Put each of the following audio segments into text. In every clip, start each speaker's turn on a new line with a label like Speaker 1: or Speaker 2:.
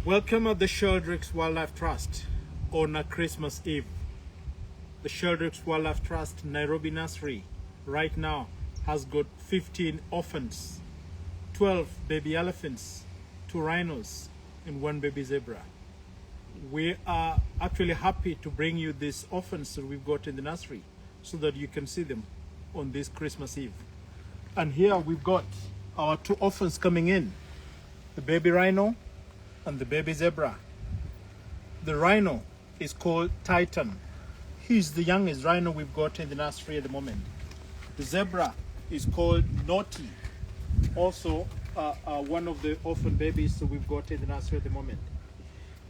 Speaker 1: Welcome at the Sheldrick Wildlife Trust on a Christmas Eve. The Sheldrick Wildlife Trust Nairobi Nursery right now has got 15 orphans, 12 baby elephants, 2 rhinos, and 1 baby zebra. We are actually happy to bring you these orphans that we've got in the nursery so that you can see them on this Christmas Eve. And here we've got our 2 orphans coming in, the baby rhino and the baby zebra. The rhino is called Tytan. He's the youngest rhino we've got in the nursery at the moment. The zebra is called Notty, also one of the orphan babies that we've got in the nursery at the moment.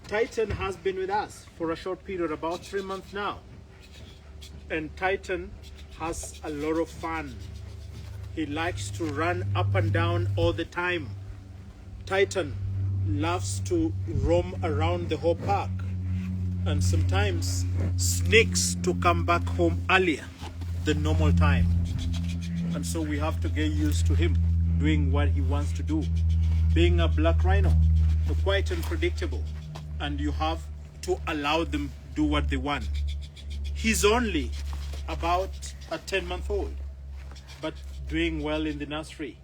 Speaker 1: Tytan has been with us for a short period, about 3 months now. And Tytan has a lot of fun. He likes to run up and down all the time. Tytan loves to roam around the whole park and sometimes sneaks to come back home earlier than normal time. And so we have to get used to him doing what he wants to do. Being a black rhino, they're quite unpredictable, and you have to allow them do what they want. He's only about a 10-month-old, but doing well in the nursery.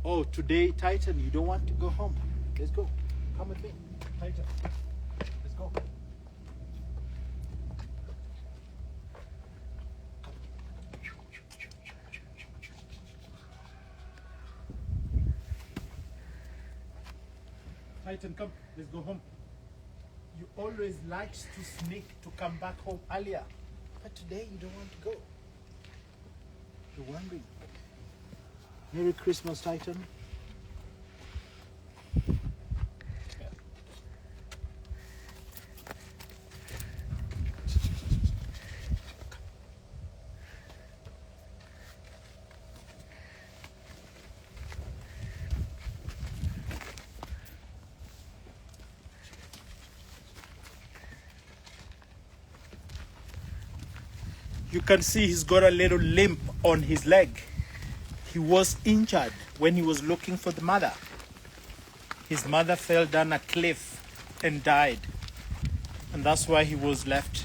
Speaker 1: Oh, today, Tytan, you don't want to go home. Let's go. Come with me, Tytan. Let's go. Tytan, come. Let's go home. You always likes to sneak to come back home earlier, but today you don't want to go. You're wondering. Merry Christmas, Tytan. You can see he's got a little limp on his leg. He was injured when he was looking for the mother. His mother fell down a cliff and died. And that's why he was left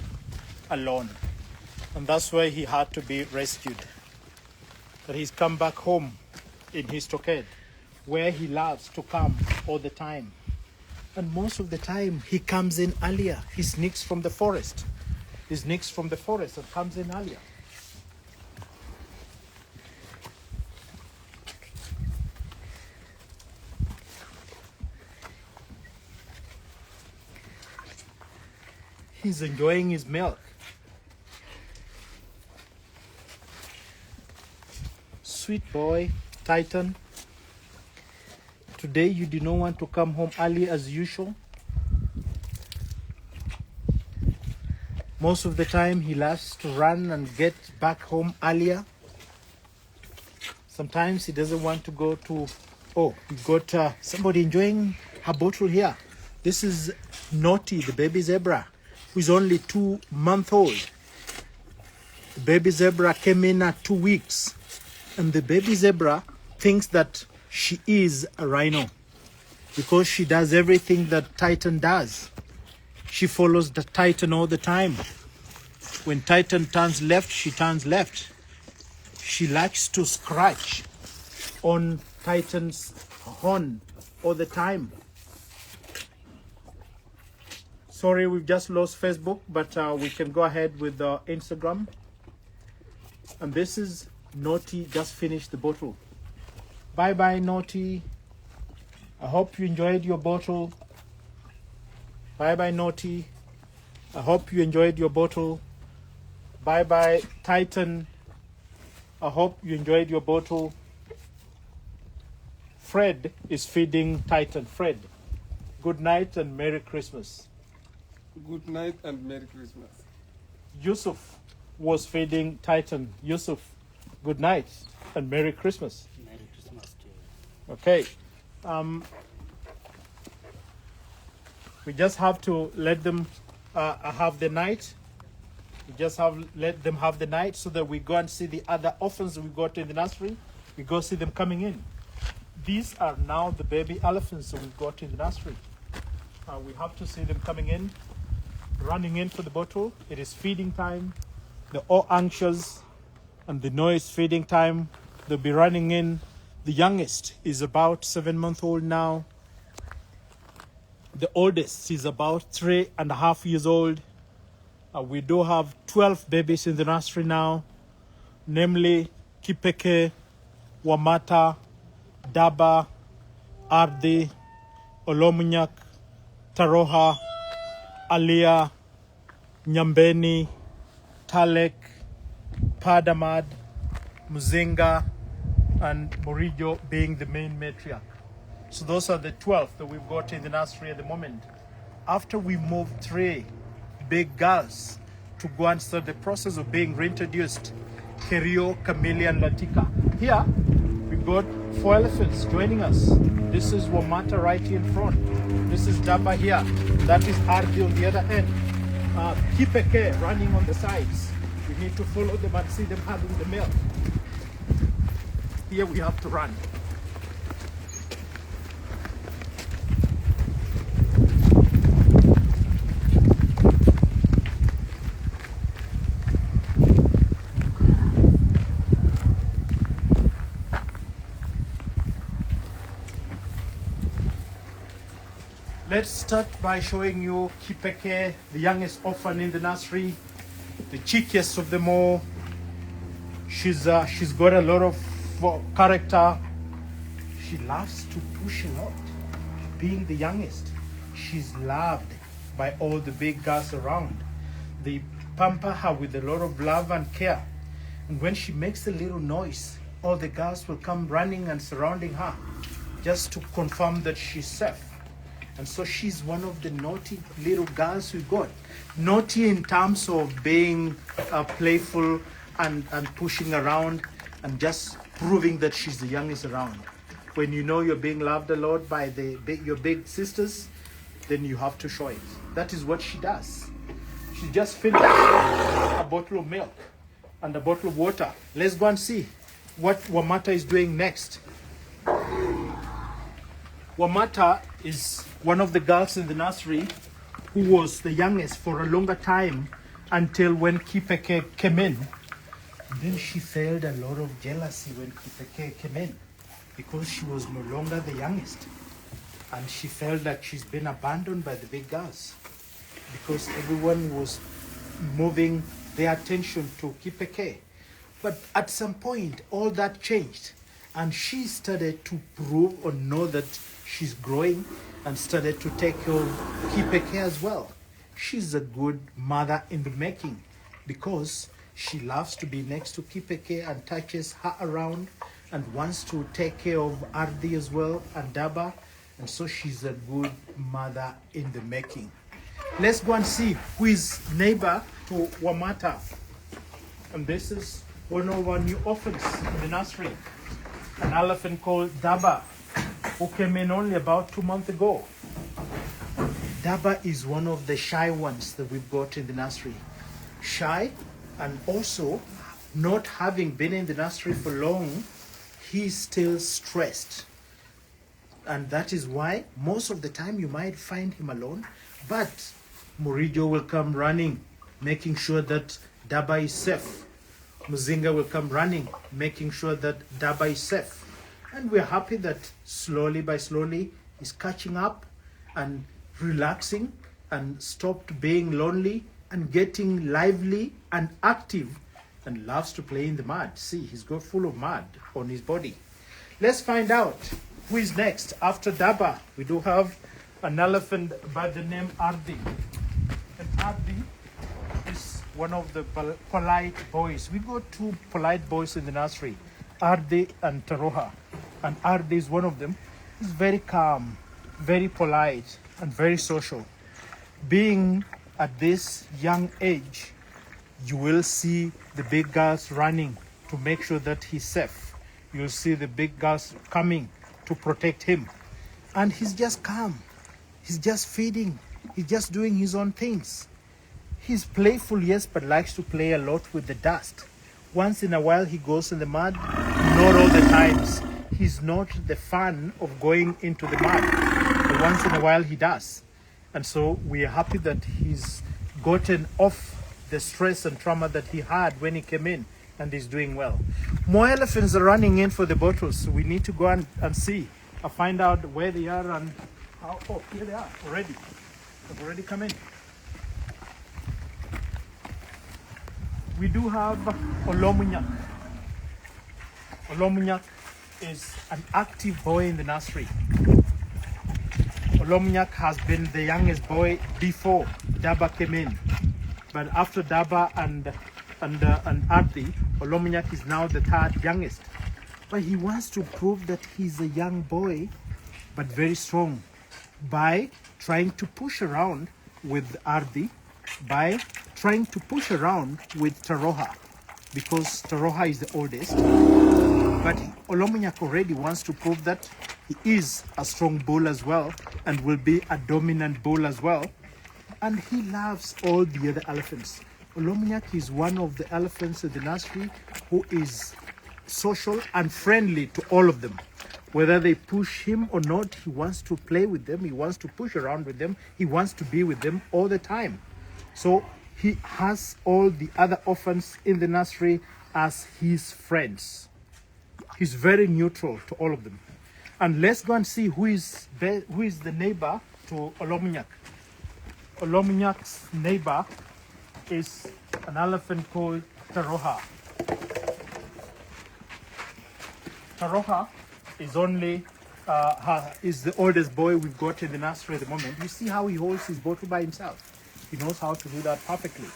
Speaker 1: alone. And that's why he had to be rescued. But he's come back home in his stockade, where he loves to come all the time. And most of the time, he comes in earlier. He sneaks from the forest. He sneaks from the forest and comes in earlier. He's enjoying his milk. Sweet boy, Tytan. Today you do not want to come home early as usual. Most of the time he loves to run and get back home earlier. Sometimes he doesn't want to go to... Oh, we've got somebody enjoying her bottle here. This is Notty, the baby zebra, who's only 2 months old. The baby zebra came in at 2 weeks, and the baby zebra thinks that she is a rhino because she does everything that Tytan does. She follows the Tytan all the time. When Tytan turns left, she turns left. She likes to scratch on Tytan's horn all the time. Sorry, we've just lost Facebook, but we can go ahead with Instagram. And this is Notty, just finished the bottle. Bye-bye, Notty. I hope you enjoyed your bottle. Bye-bye, Notty. I hope you enjoyed your bottle. Bye-bye, Tytan. I hope you enjoyed your bottle. Fred is feeding Tytan. Fred, good night and Merry Christmas.
Speaker 2: Good night and Merry Christmas.
Speaker 1: Yusuf was feeding Tytan. Yusuf, good night and Merry Christmas.
Speaker 3: Merry Christmas to you.
Speaker 1: Okay. We just have to let them have the night. We just let them have the night so that we go and see the other orphans we got in the nursery. We go see them coming in. These are now the baby elephants that we've got in the nursery. We have to see them coming in, running in for the bottle. It is feeding time. They're all anxious and they know it's feeding time. They'll be running in. The youngest is about 7-month-old now. The oldest is about 3.5 years old. We do have 12 babies in the nursery now, namely Kipekee, Wamata, Daba, Ardi, Olomunyak, Taroha, Alia, Nyambeni, Talek, Padamad, Muzinga, and Morijo being the main matriarch. So those are the 12 that we've got in the nursery at the moment. After we move 3 big girls to go and start the process of being reintroduced, Kerio, Camellia, and Latika. Here, we've got 4 elephants joining us. This is Wamata right here in front. This is Daba here. That is Ardi on the other end. Kipekee running on the sides. We need to follow them and see them having the milk. Here we have to run. Let's start by showing you Kipekee, the youngest orphan in the nursery, the cheekiest of them all. She's got a lot of character. She loves to push a lot. Being the youngest, she's loved by all the big girls around. They pamper her with a lot of love and care. And when she makes a little noise, all the girls will come running and surrounding her just to confirm that she's safe. And so she's one of the naughty little girls we got. Naughty in terms of being playful and pushing around and just proving that she's the youngest around. When you know you're being loved a lot by your big sisters, then you have to show it. That is what she does. She just finished a bottle of milk and a bottle of water. Let's go and see what Wamata is doing next. Wamata is one of the girls in the nursery who was the youngest for a longer time until when Kipekee came in. Then she felt a lot of jealousy when Kipekee came in because she was no longer the youngest. And she felt like she's been abandoned by the big girls because everyone was moving their attention to Kipekee. But at some point, all that changed. And she started to prove or know that she's growing and started to take care of Kipekee as well. She's a good mother in the making because she loves to be next to Kipekee and touches her around and wants to take care of Ardi as well and Daba. And so she's a good mother in the making. Let's go and see who is neighbor to Wamata. And this is one of our new orphans in the nursery. An elephant called Daba, who came in only about 2 months ago. Daba is one of the shy ones that we've got in the nursery. Shy, and also not having been in the nursery for long, he's still stressed. And that is why most of the time you might find him alone, but Morijo will come running, making sure that Daba is safe. Muzinga will come running, making sure that Daba is safe. And we're happy that slowly by slowly he's catching up and relaxing and stopped being lonely and getting lively and active and loves to play in the mud. See, he's got full of mud on his body. Let's find out who is next. After Daba, we do have an elephant by the name Ardi. And Ardi is one of the polite boys. We got 2 polite boys in the nursery, Ardi and Taroha. And Ardi is one of them. He's very calm, very polite, and very social. Being at this young age, you will see the big girls running to make sure that he's safe. You'll see the big girls coming to protect him. And he's just calm. He's just feeding. He's just doing his own things. He's playful, yes, but likes to play a lot with the dust. Once in a while he goes in the mud, not all the times. He's not the fan of going into the mud, but once in a while he does. And so we are happy that he's gotten off the stress and trauma that he had when he came in, and is doing well. More elephants are running in for the bottles, so we need to go and see, find out where they are and how. Oh, here they are already. They've already come in. We do have Olomunyak. Olomunyak is an active boy in the nursery. Olomunyak has been the youngest boy before Daba came in. But after Daba and Arti, Olomunyak is now the third youngest. But he wants to prove that he's a young boy, but very strong, by trying to push around with Arti, by trying to push around with Taroha, because Taroha is the oldest. But Olomunyak already wants to prove that he is a strong bull as well, and will be a dominant bull as well. And he loves all the other elephants. Olomunyak is one of the elephants in the nursery who is social and friendly to all of them. Whether they push him or not, he wants to play with them, he wants to push around with them, he wants to be with them all the time. So he has all the other orphans in the nursery as his friends. He's very neutral to all of them. And let's go and see who is the neighbor to Olomunyak. Olomunyak's neighbor is an elephant called Taroha. Taroha is is the oldest boy we've got in the nursery at the moment. You see how he holds his bottle by himself. He knows how to do that perfectly.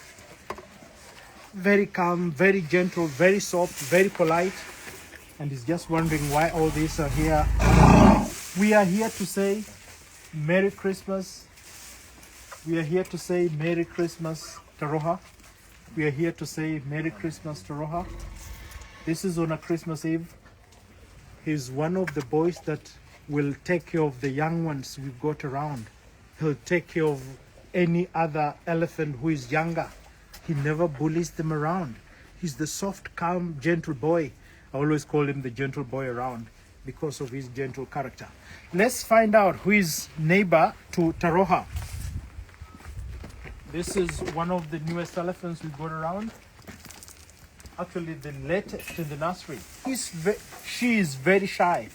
Speaker 1: Very calm, very gentle, very soft, very polite. And he's just wondering why all these are here. We are here to say Merry Christmas. We are here to say Merry Christmas, Taroha. We are here to say Merry Christmas, Taroha. This is on a Christmas Eve. He's one of the boys that will take care of the young ones we've got around. He'll take care of any other elephant who is younger. He never bullies them around. He's the soft, calm, gentle boy. I always call him the gentle boy around because of his gentle character. Let's find out who is neighbor to Taroha. This is one of the newest elephants we've got around. Actually, the latest in the nursery. She is very shy.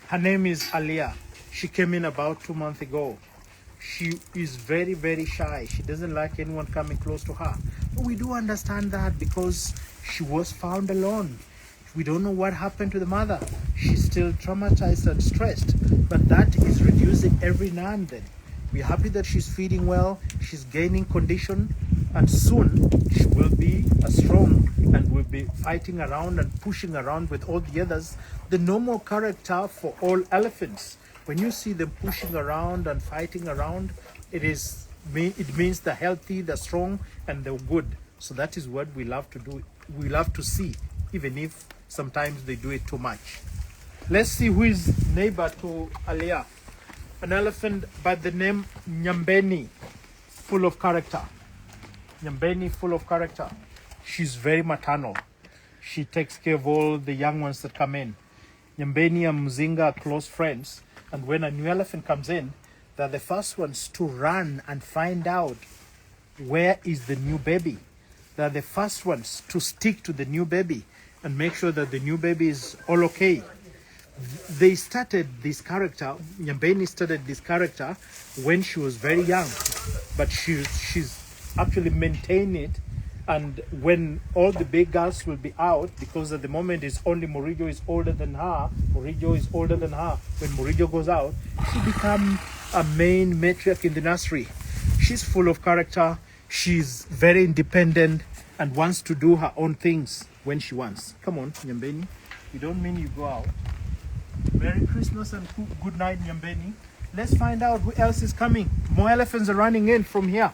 Speaker 1: Her name is Aliyah. She came in about 2 months ago. She is very, very shy. She doesn't like anyone coming close to her. But we do understand that because she was found alone. We don't know what happened to the mother. She's still traumatized and stressed, but that is reducing every now and then. We're happy that she's feeding well, she's gaining condition, and soon she will be strong and will be fighting around and pushing around with all the others. The normal character for all elephants. When you see them pushing around and fighting around, it means the healthy, the strong, and the good. So that is what we love to do. We love to see, even if sometimes they do it too much. Let's see who is neighbor to Aliyah. An elephant by the name Nyambeni, full of character. Nyambeni, full of character. She's very maternal. She takes care of all the young ones that come in. Nyambeni and Muzinga are close friends, and when a new elephant comes in, they're the first ones to run and find out where is the new baby. They're the first ones to stick to the new baby and make sure that the new baby is all okay. They started this character, Nyambeni started this character when she was very young, but she's actually maintained it. And when all the big girls will be out, because at the moment it's only Morijo is older than her, Morijo is older than her. When Morijo goes out, she becomes a main matriarch in the nursery. She's full of character, she's very independent and wants to do her own things when she wants. Come on, Nyambeni, we don't mean you go out. Merry Christmas and good night, Nyambeni. Let's find out who else is coming. More elephants are running in from here.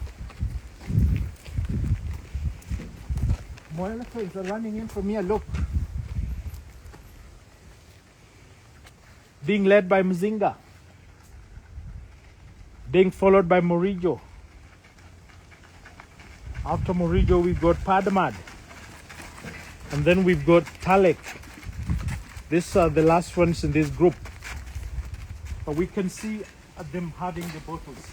Speaker 1: More elephants are running in from here, look. Being led by Muzinga. Being followed by Morijo. After Morijo, we've got Padmad. And then we've got Talek. These are the last ones in this group. But we can see them having the bottles.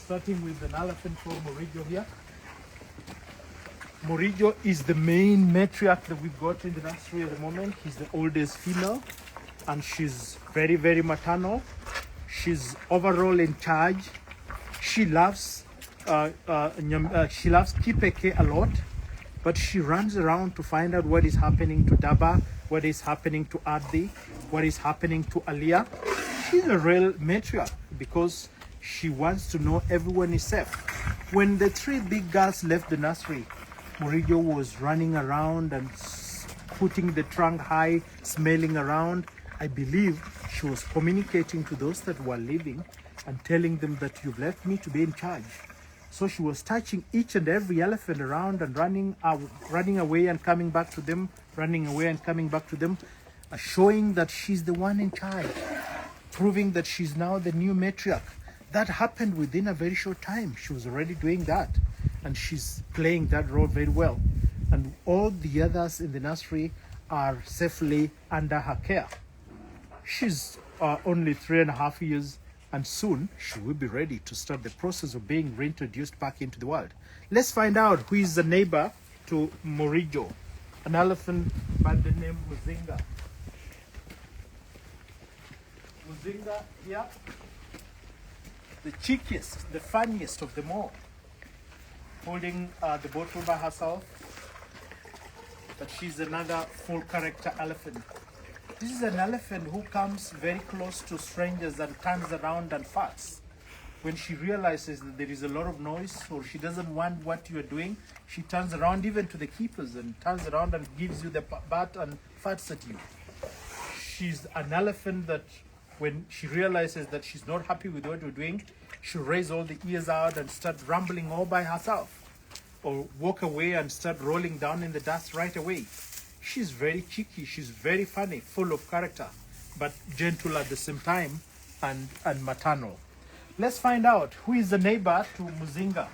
Speaker 1: Starting with an elephant called Morijo here. Morijo is the main matriarch that we've got in the nursery at the moment. He's the oldest female, and she's very, very maternal. She's overall in charge. She loves Kipekee a lot, but she runs around to find out what is happening to Daba, what is happening to Adi, what is happening to Alia. She's a real matriarch because she wants to know everyone is safe. When the three big girls left the nursery, Morijo was running around and putting the trunk high, smelling around. I believe she was communicating to those that were leaving and telling them that you've left me to be in charge. So she was touching each and every elephant around and running away and coming back to them, running away and coming back to them, showing that she's the one in charge, proving that she's now the new matriarch. That happened within a very short time. She was already doing that, and she's playing that role very well. And all the others in the nursery are safely under her care. She's only 3.5 years, and soon she will be ready to start the process of being reintroduced back into the world. Let's find out who is the neighbor to Morijo, an elephant by the name Muzinga. Muzinga here, the cheekiest, the funniest of them all, holding the bottle by herself. But she's another full character elephant. This is an elephant who comes very close to strangers and turns around and farts. When she realizes that there is a lot of noise or she doesn't want what you are doing, she turns around even to the keepers and turns around and gives you the bat and farts at you. She's an elephant that when she realizes that she's not happy with what you're doing, she'll raise all the ears out and start rumbling all by herself, or walk away and start rolling down in the dust right away. She's very cheeky, she's very funny, full of character, but gentle at the same time and maternal. Let's find out who is the neighbor to Muzinga.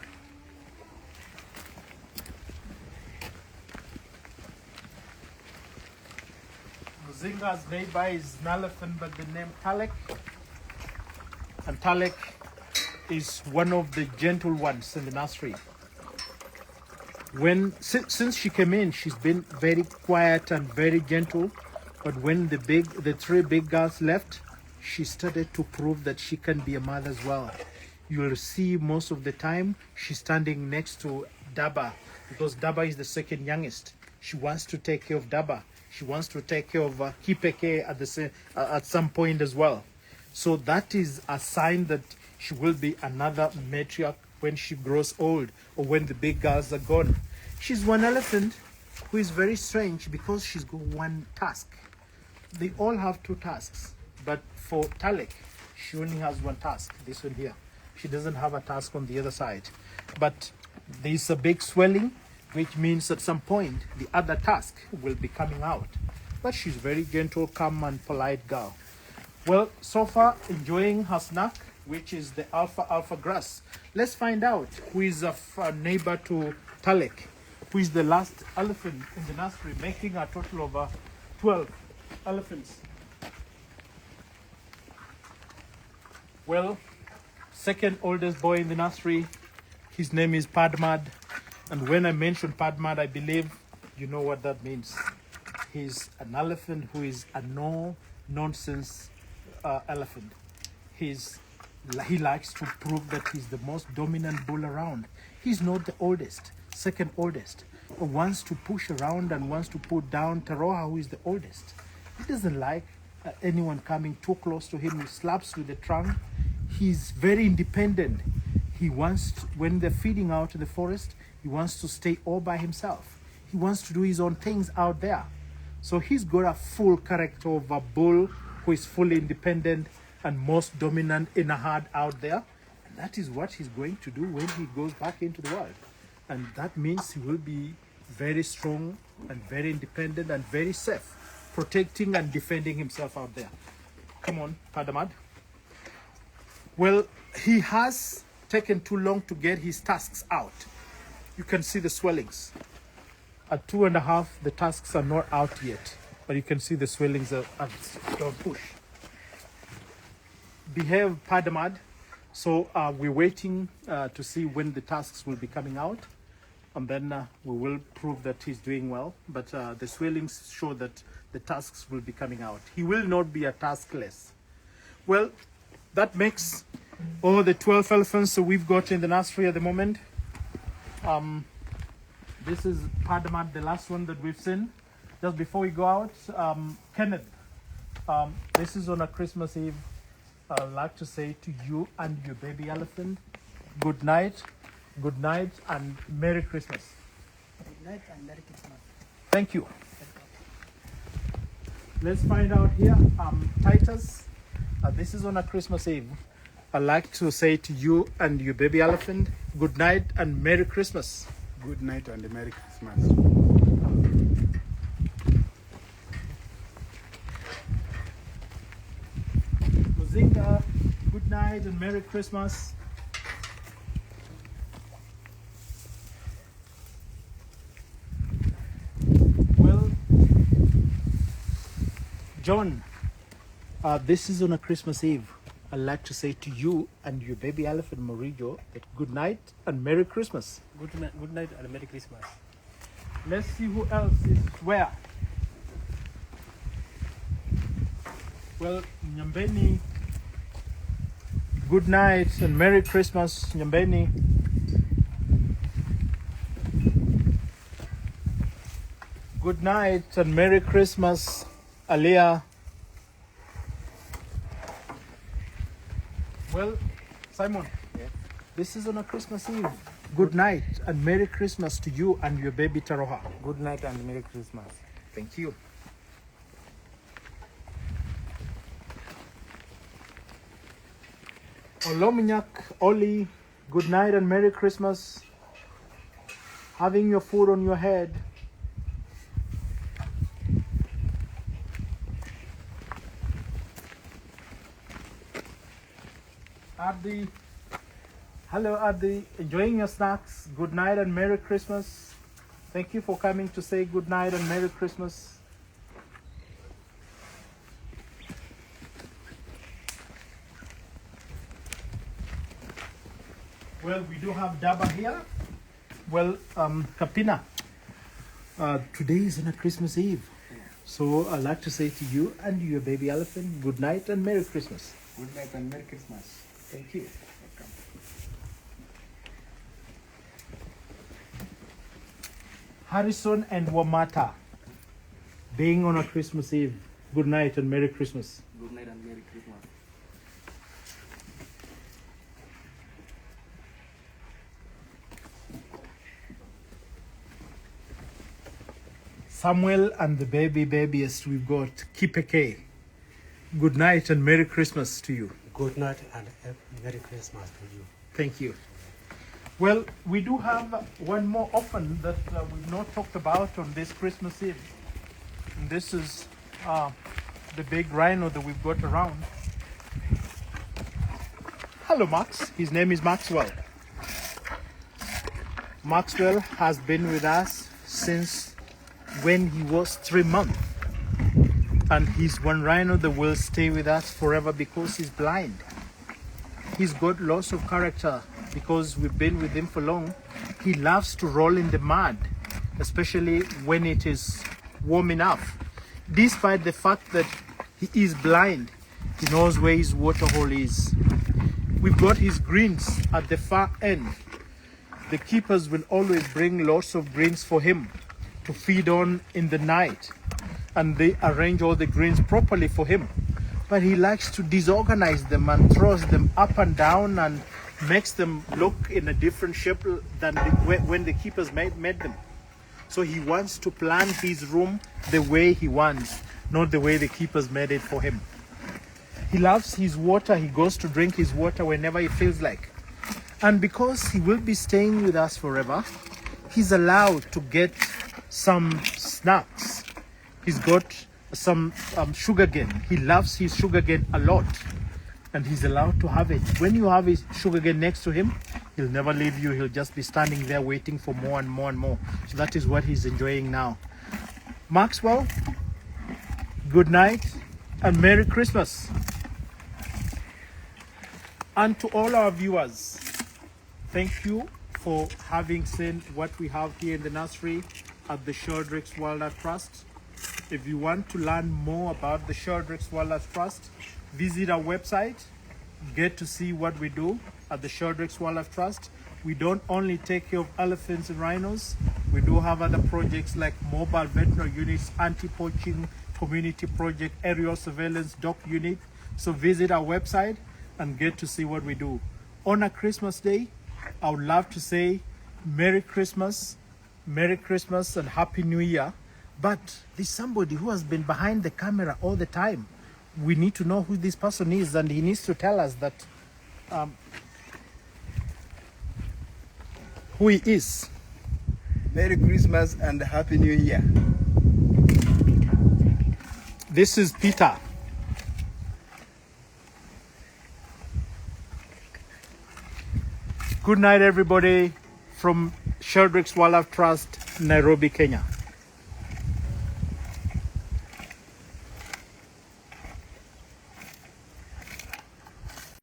Speaker 1: Muzinga's neighbor is an elephant by the name Talek. And Talek is one of the gentle ones in the nursery. Since she came in, she's been very quiet and very gentle. But when the three big girls left, she started to prove that she can be a mother as well. You'll see most of the time she's standing next to Daba, because Daba is the second youngest. She wants to take care of Daba. She wants to take care of Kipekee at some point as well. So that is a sign that she will be another matriarch when she grows old or when the big girls are gone. She's one elephant who is very strange because she's got one task. They all have two tasks, but for Talek, she only has one task, this one here. She doesn't have a task on the other side. But there's a big swelling, which means at some point the other task will be coming out. But she's very gentle, calm and polite girl. Well, so far enjoying her snack, which is the alpha grass. Let's find out who is a neighbor to Talek, who is the last elephant in the nursery, making a total of 12 elephants. Well, second oldest boy in the nursery, his name is Padmad. And when I mention Padmad, I believe you know what that means. He's an elephant who is a no-nonsense elephant. He likes to prove that he's the most dominant bull around. He's not the oldest, second oldest, but wants to push around and wants to put down Taroha, who is the oldest. He doesn't like anyone coming too close to him. He slaps with the trunk. He's very independent. He wants, when they're feeding out in the forest, he wants to stay all by himself. He wants to do his own things out there. So he's got a full character of a bull who is fully independent and most dominant in a herd out there. And that is what he's going to do when he goes back into the world. And that means he will be very strong and very independent and very safe, protecting and defending himself out there. Come on, Padamad. Well, he has taken too long to get his tusks out. You can see the swellings. At 2.5, the tusks are not out yet, but you can see the swellings are push. Behave, Padamad. So we're waiting to see when the tasks will be coming out, and then we will prove that he's doing well. But the swellings show that the tasks will be coming out. He will not be a taskless. Well, that makes all the 12 elephants that we've got in the nursery at the moment. This is Padma, the last one that we've seen. Just before we go out, Kenneth, this is on a Christmas Eve. I'd like to say to you and your baby elephant, good night, and Merry Christmas.
Speaker 3: Good night and Merry Christmas.
Speaker 1: Thank you. Let's find out here, Titus. This is on a Christmas Eve. I'd like to say to you and your baby elephant, good night and Merry Christmas.
Speaker 4: Good night and Merry Christmas.
Speaker 1: Muzinga, good night and Merry Christmas. Well, John, this is on a Christmas Eve. I'd like to say to you and your baby elephant Morijo that good night and Merry Christmas.
Speaker 3: Good night and Merry Christmas.
Speaker 1: Let's see who else is where. Well, Nyambeni, good night and Merry Christmas, Nyambeni. Good night and Merry Christmas, Alia. Well, Simon, this is on a Christmas Eve. Good night and Merry Christmas to you and your baby Taroha.
Speaker 4: Good night and Merry Christmas.
Speaker 1: Thank you. Olominyak, Oli, good night and Merry Christmas. Having your food on your head. Adi, hello Adi, enjoying your snacks. Good night and Merry Christmas. Thank you for coming to say good night and Merry Christmas. Well, we do have Daba here. Well, Kapina, today is on a Christmas Eve. So I'd like to say to you and your baby elephant, good night and Merry Christmas.
Speaker 4: Good night and Merry Christmas.
Speaker 1: Thank you.
Speaker 4: Welcome.
Speaker 1: Harrison and Wamata, being on a Christmas Eve. Good night and Merry Christmas.
Speaker 4: Good night and Merry Christmas.
Speaker 1: Samuel and the babyest we've got, Kipekee. Good night and Merry Christmas to you.
Speaker 3: Good night and Merry Christmas to you.
Speaker 1: Thank you. Well, we do have one more orphan that we've not talked about on this Christmas Eve. And this is the big rhino that we've got around. Hello, Max. His name is Maxwell. Maxwell has been with us since when he was 3 months. And he's one rhino that will stay with us forever because he's blind. He's got lots of character because we've been with him for long. He loves to roll in the mud, especially when it is warm enough. Despite the fact that he is blind, he knows where his water hole is. We've got his greens at the far end. The keepers will always bring lots of greens for him to feed on in the night. And they arrange all the greens properly for him. But he likes to disorganize them and throws them up and down and makes them look in a different shape than when the keepers made them. So he wants to plan his room the way he wants, not the way the keepers made it for him. He loves his water. He goes to drink his water whenever he feels like. And because he will be staying with us forever, he's allowed to get some snacks. He's got some sugar cane. He loves his sugar cane a lot, and he's allowed to have it. When you have his sugar cane next to him, he'll never leave you. He'll just be standing there waiting for more and more and more. So that is what he's enjoying now. Maxwell, good night and Merry Christmas. And to all our viewers, thank you for having seen what we have here in the nursery at the Sheldrick Wildlife Trust. If you want to learn more about the Sheldrick Wildlife Trust, visit our website, get to see what we do at the Sheldrick Wildlife Trust. We don't only take care of elephants and rhinos, we do have other projects like mobile veterinary units, anti-poaching, community project, aerial surveillance, dog unit. So visit our website and get to see what we do. On a Christmas Day, I would love to say Merry Christmas and Happy New Year. But there's somebody who has been behind the camera all the time. We need to know who this person is, and he needs to tell us that who he is.
Speaker 4: Merry Christmas and Happy New Year.
Speaker 1: This is Peter. Good night, everybody, from Sheldrick Wildlife Trust, Nairobi, Kenya.